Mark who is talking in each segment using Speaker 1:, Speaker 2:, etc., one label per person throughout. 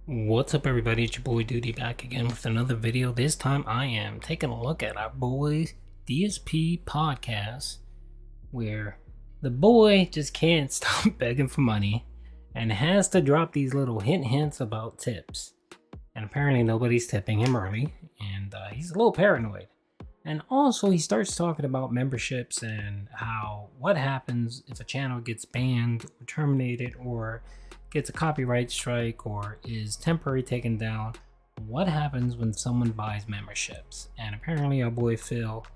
Speaker 1: What's up, everybody? It's your boy Doody back again with another video. This time I am taking a look at our boy's DSP podcast, where the boy just can't stop begging for money and has to drop these little hints about tips. And apparently nobody's tipping him early, and he's a little paranoid. And also he starts talking about memberships and what happens if a channel gets banned or terminated or gets a copyright strike or is temporarily taken down. What happens when someone buys memberships? And apparently our boy Phil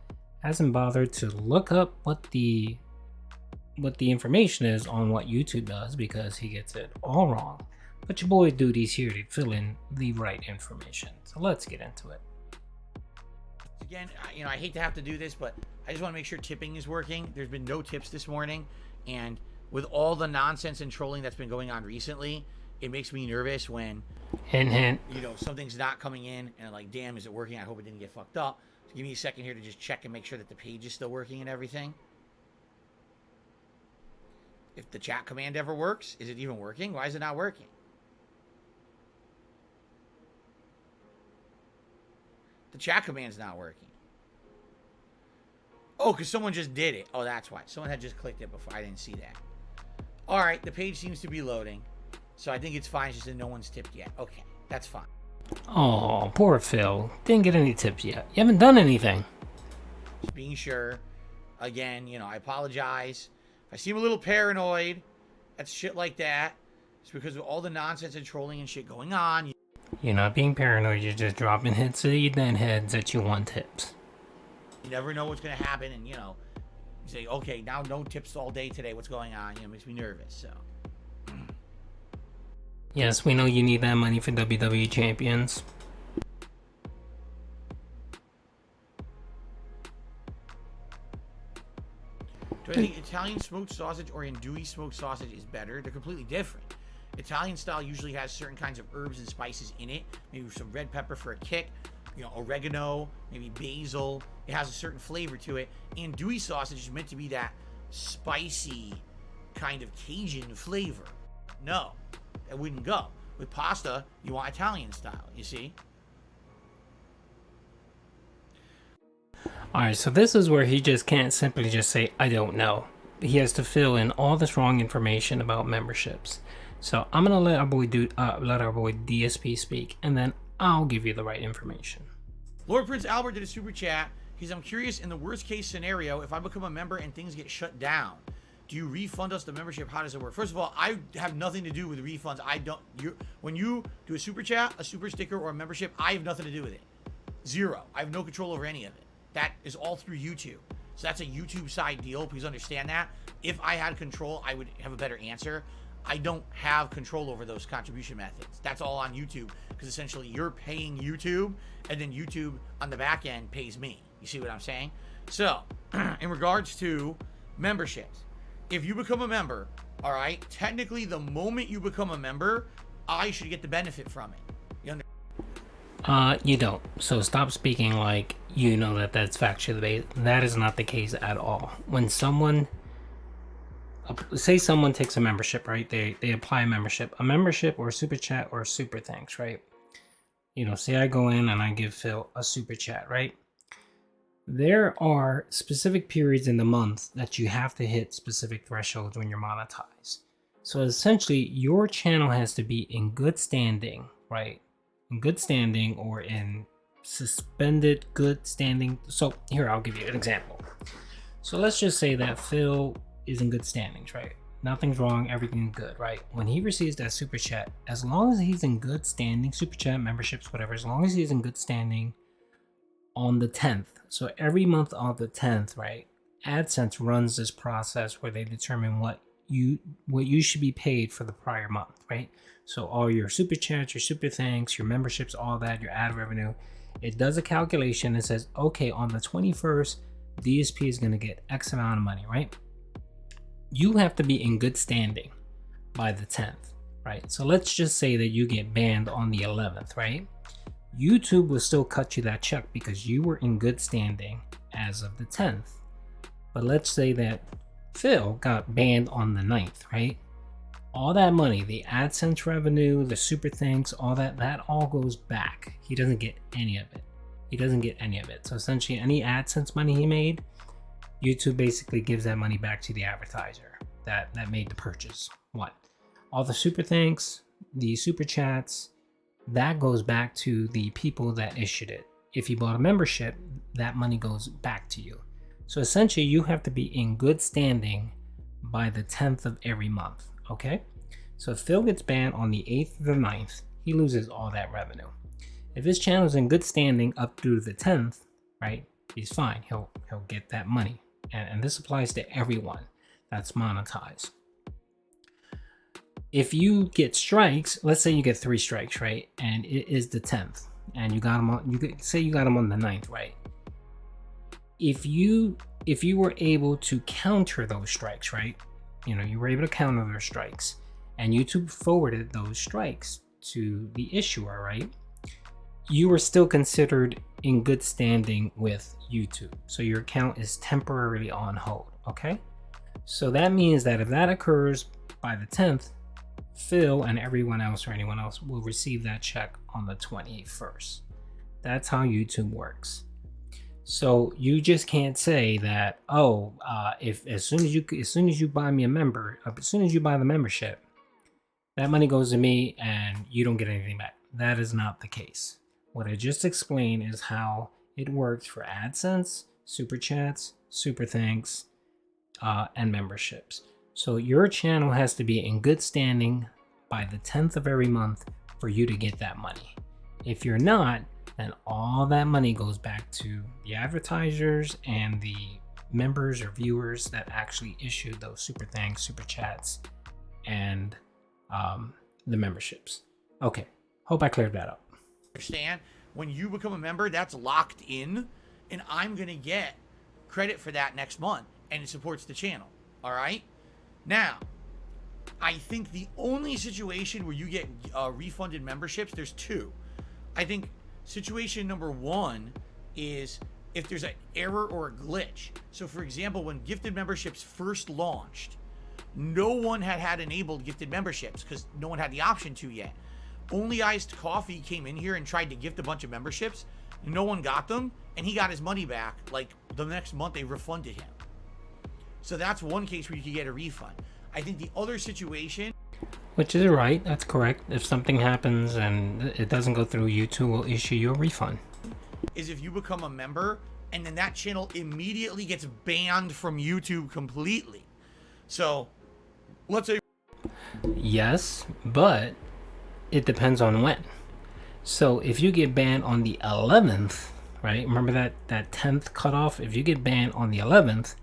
Speaker 1: hasn't bothered to look up what the information is on what YouTube does because he gets it all wrong. But your boy Doody's here to fill in the right information. So let's get into it.
Speaker 2: Again, I hate to have to do this, but I just want to make sure tipping is working. There's been no tips this morning, and with all the nonsense and trolling that's been going on recently, it makes me nervous when
Speaker 1: hint
Speaker 2: something's not coming in and like, damn, is it working? I hope it didn't get fucked up. So give me a second here to just check and make sure that the page is still working and everything. If the chat command ever works, is it even working? Why is it not working? The chat command's not working. Oh, because someone just did it. Oh, that's why. Someone had just clicked it before. I didn't see that. All right, the page seems to be loading. So I think it's fine. It's just that no one's tipped yet. Okay, that's fine.
Speaker 1: Oh, poor Phil. Didn't get any tips yet. You haven't done anything.
Speaker 2: Just being sure. Again, I apologize. If I seem a little paranoid at shit like that, it's because of all the nonsense and trolling and shit going on.
Speaker 1: You're not being paranoid. You're just dropping hints to the then heads that you want tips.
Speaker 2: You never know what's going to happen. And, you say, okay, now no tips all day today. What's going on? It makes me nervous. So.
Speaker 1: Yes, we know you need that money for WWE champions.
Speaker 2: Do I think Italian smoked sausage or andouille smoked sausage is better? They're completely different. Italian style usually has certain kinds of herbs and spices in it. Maybe some red pepper for a kick. Oregano, maybe basil. It has a certain flavor to it. Andouille sausage is meant to be that spicy kind of Cajun flavor. No, that wouldn't go. With pasta, you want Italian style, you see?
Speaker 1: Alright, so this is where he just can't simply just say, I don't know. He has to fill in all this wrong information about memberships. So I'm gonna let our boy DSP speak, and then I'll give you the right information.
Speaker 2: Lord Prince Albert did a super chat. I'm curious, in the worst case scenario, if I become a member and things get shut down, do you refund us the membership? How does it work? First of all, I have nothing to do with refunds. When you do a super chat, a super sticker, or a membership, I have nothing to do with it. Zero. I have no control over any of it. That is all through YouTube. So that's a YouTube side deal. Please understand that. If I had control, I would have a better answer. I don't have control over those contribution methods. That's all on YouTube, because essentially you're paying YouTube, and then YouTube on the back end pays me. You see what I'm saying? So, in regards to memberships, if you become a member, all right, technically the moment you become a member, I should get the benefit from it.
Speaker 1: You don't. So stop speaking like you know that's factually based. That is not the case at all. When someone, say someone takes a membership, right? They apply a membership or super chat or super thanks, right? Say I go in and I give Phil a super chat, right? There are specific periods in the month that you have to hit specific thresholds when you're monetized. So essentially, your channel has to be in good standing, right? In good standing or in suspended good standing. So here, I'll give you an example. So let's just say that Phil is in good standings, right? Nothing's wrong, everything's good, right? When he receives that super chat, as long as he's in good standing, super chat, memberships, whatever, as long as he's in good standing on the 10th, so every month on the 10th, right, AdSense runs this process where they determine what you should be paid for the prior month, right? So all your super chats, your super thanks, your memberships, all that, your ad revenue, it does a calculation and says, okay, on the 21st, DSP is going to get X amount of money, right? You have to be in good standing by the 10th, right? So let's just say that you get banned on the 11th, right? YouTube will still cut you that check because you were in good standing as of the 10th. But let's say that Phil got banned on the 9th, right? all that money, the AdSense revenue, the super thanks, all that all goes back. He doesn't get any of it. He doesn't get any of it. So essentially, any AdSense money he made, YouTube basically gives that money back to the advertiser that made the purchase. What? All the super thanks, the super chats, that goes back to the people that issued it. If you bought a membership, that money goes back to you. So essentially, you have to be in good standing by the 10th of every month, okay? So if Phil gets banned on the 8th or the 9th, he loses all that revenue. If his channel is in good standing up through the 10th, right, he's fine. He'll get that money. And this applies to everyone that's monetized. If you get strikes, let's say you get 3 strikes, right, and it is the 10th, and you got them on, you got them on the 9th, right? If you were able to counter those strikes, right, you were able to counter those strikes, and YouTube forwarded those strikes to the issuer, right, you were still considered in good standing with YouTube. So your account is temporarily on hold, okay? So that means that if that occurs by the 10th, Phil and everyone else or anyone else will receive that check on the 21st. That's how YouTube works. So you just can't say that, if as soon as you buy me a member, as soon as you buy the membership, that money goes to me and you don't get anything back. That is not the case. What I just explained is how it works for AdSense, Super Chats, Super Thanks, and memberships. So your channel has to be in good standing by the 10th of every month for you to get that money. If you're not, then all that money goes back to the advertisers and the members or viewers that actually issued those Super Thanks, Super Chats, and the memberships. Okay, hope I cleared that up.
Speaker 2: Understand, when you become a member, that's locked in, and I'm gonna get credit for that next month, and it supports the channel. All right. Now, I think the only situation where you get refunded memberships, there's 2. I think situation number 1 is if there's an error or a glitch. So for example, when gifted memberships first launched, no one had enabled gifted memberships because no one had the option to yet. Only Iced Coffee came in here and tried to gift a bunch of memberships. No one got them, and he got his money back. Like the next month, they refunded him. So that's one case where you could get a refund. I think the other situation,
Speaker 1: which is right, that's correct. If something happens and it doesn't go through, YouTube will issue you a refund.
Speaker 2: Is if you become a member and then that channel immediately gets banned from YouTube completely. So let's say,
Speaker 1: yes, but it depends on when. So if you get banned on the 11th, right? Remember that 10th cutoff? If you get banned on the 11th,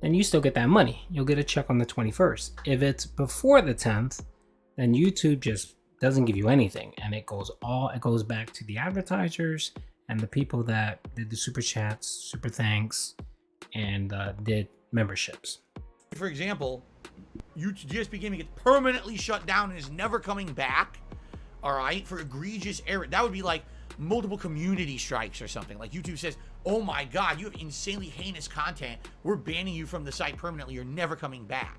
Speaker 1: then you still get that money. You'll get a check on the 21st. If it's before the 10th, then YouTube just doesn't give you anything, and it goes back to the advertisers and the people that did the super chats, super thanks, and did memberships.
Speaker 2: For example, DSP Gaming gets permanently shut down and is never coming back. All right, for egregious error. That would be like multiple community strikes or something. Like YouTube says, oh my God, you have insanely heinous content. We're banning you from the site permanently. You're never coming back.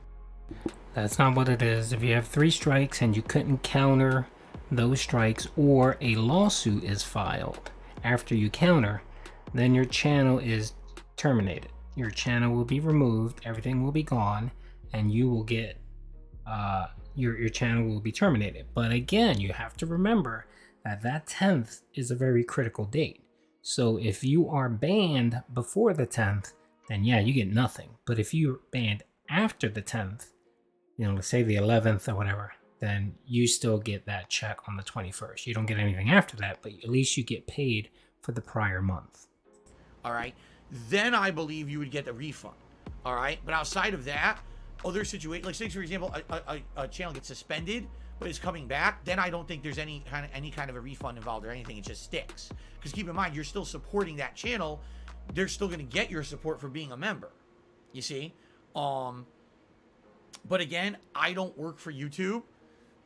Speaker 1: That's not what it is. If you have 3 strikes and you couldn't counter those strikes, or a lawsuit is filed after you counter, then your channel is terminated. Your channel will be removed, everything will be gone, and you will get your channel will be terminated. But again, you have to remember that 10th is a very critical date. So if you are banned before the 10th, then yeah, you get nothing. But if you're banned after the 10th, let's say the 11th or whatever, then you still get that check on the 21st. You don't get anything after that, but at least you get paid for the prior month.
Speaker 2: All right. Then I believe you would get a refund. All right. But outside of that, other situations, like say for example, a channel gets suspended, but it's coming back, then I don't think there's any kind of a refund involved or anything. It just sticks. Because keep in mind, you're still supporting that channel. They're still going to get your support for being a member. You see? But again, I don't work for YouTube.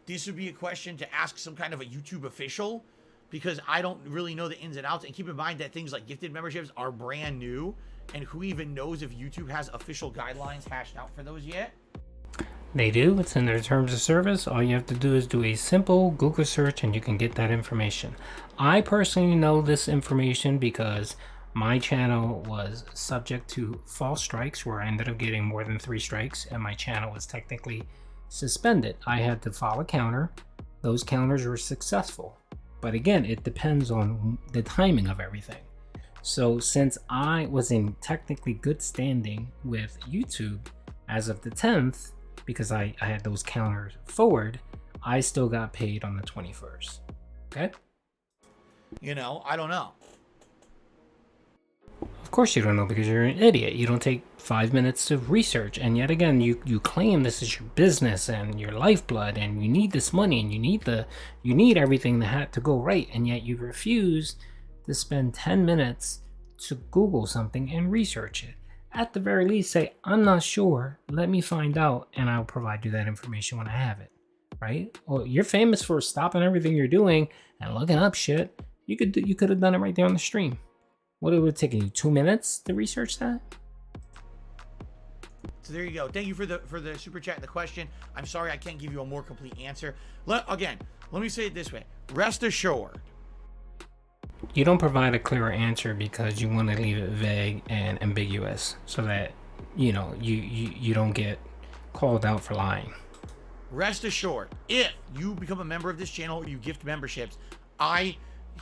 Speaker 2: This would be a question to ask some kind of a YouTube official, because I don't really know the ins and outs. And keep in mind that things like gifted memberships are brand new, and who even knows if YouTube has official guidelines hashed out for those yet?
Speaker 1: They do. It's in their terms of service. All you have to do is do a simple Google search and you can get that information. I personally know this information because my channel was subject to false strikes where I ended up getting more than 3 strikes and my channel was technically suspended. I had to file a counter. Those counters were successful. But again, it depends on the timing of everything. So since I was in technically good standing with YouTube as of the 10th, because I had those counters forward, I still got paid on the 21st. Okay?
Speaker 2: You know, I don't know.
Speaker 1: Of course you don't know because you're an idiot. You don't take 5 minutes to research. And yet again, you claim this is your business and your lifeblood and you need this money and you need everything to go right. And yet you refuse to spend 10 minutes to Google something and research it. At the very least, say, I'm not sure. Let me find out and I'll provide you that information when I have it. Right? Well, you're famous for stopping everything you're doing and looking up shit. You could have done it right there on the stream. What it would have taken you 2 minutes to research that?
Speaker 2: So there you go. Thank you for the super chat and the question. I'm sorry I can't give you a more complete answer. Let me say it this way. Rest assured.
Speaker 1: You don't provide a clearer answer because you want to leave it vague and ambiguous so that, you know, you don't get called out for lying.
Speaker 2: Rest assured, if you become a member of this channel or you gift memberships, I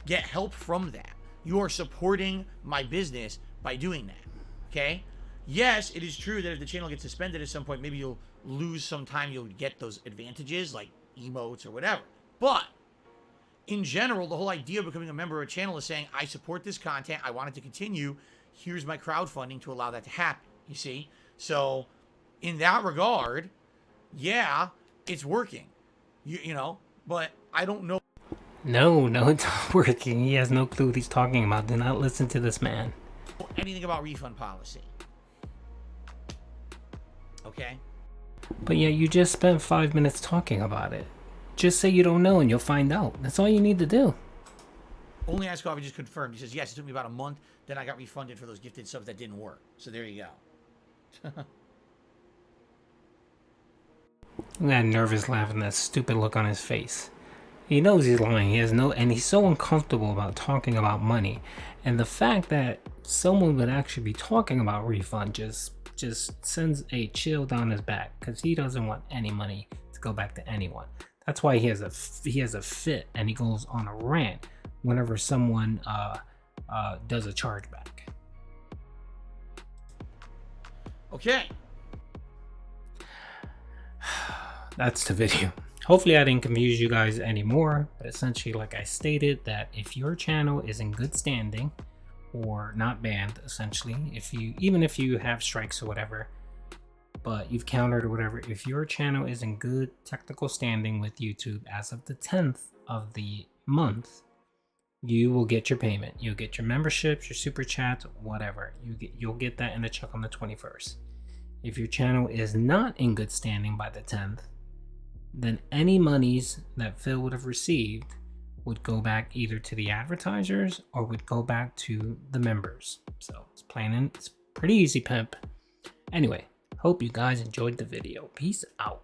Speaker 2: get help from that. You are supporting my business by doing that. Okay? Yes, it is true that if the channel gets suspended at some point, maybe you'll lose some time, you'll get those advantages like emotes or whatever. But in general, the whole idea of becoming a member of a channel is saying, I support this content, I want it to continue, here's my crowdfunding to allow that to happen. You see? So in that regard, yeah, it's working. You know, but I don't know.
Speaker 1: No, it's not working. He has no clue what he's talking about. Do not listen to this man.
Speaker 2: Anything about refund policy. Okay?
Speaker 1: But yeah, you just spent 5 minutes talking about it. Just say you don't know and you'll find out. That's all you need to do.
Speaker 2: Only Ask Coffee just confirmed. He says, yes, it took me about a month. Then I got refunded for those gifted subs that didn't work. So there you go.
Speaker 1: That nervous laugh and that stupid look on his face. He knows he's lying. And he's so uncomfortable about talking about money. And the fact that someone would actually be talking about refund just sends a chill down his back because he doesn't want any money to go back to anyone. That's why he has a fit and he goes on a rant whenever someone does a chargeback.
Speaker 2: Okay.
Speaker 1: That's the video. Hopefully I didn't confuse you guys anymore, but essentially, like I stated, that if your channel is in good standing or not banned, essentially, even if you have strikes or whatever, but you've countered or whatever, if your channel is in good technical standing with YouTube as of the 10th of the month, you will get your payment. You'll get your memberships, your super chats, whatever. You'll get that in a check on the 21st. If your channel is not in good standing by the 10th, then any monies that Phil would have received would go back either to the advertisers or would go back to the members. So it's pretty easy, pimp. Anyway, hope you guys enjoyed the video. Peace out.